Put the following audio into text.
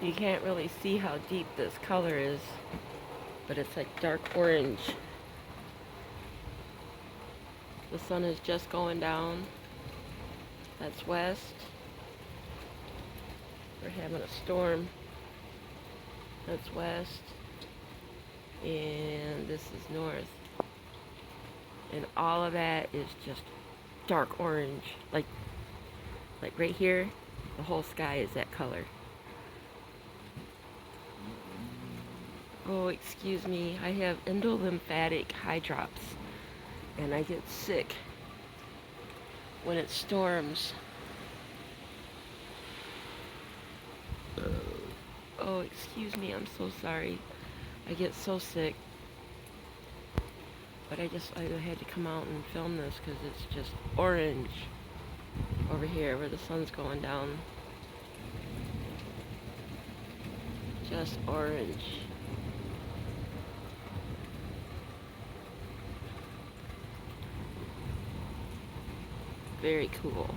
You can't really see how deep this color is, but it's like dark orange. The sun is just going down. That's west. We're having a storm. That's west. And this is north. And all of that is just dark orange. Like right here, the whole sky is that color. Oh, excuse me. I have endolymphatic hydrops. And I get sick when it storms. Oh, excuse me. I'm so sorry. I get so sick. But I had to come out and film this because it's just orange over here where the sun's going down. Just orange. Very cool.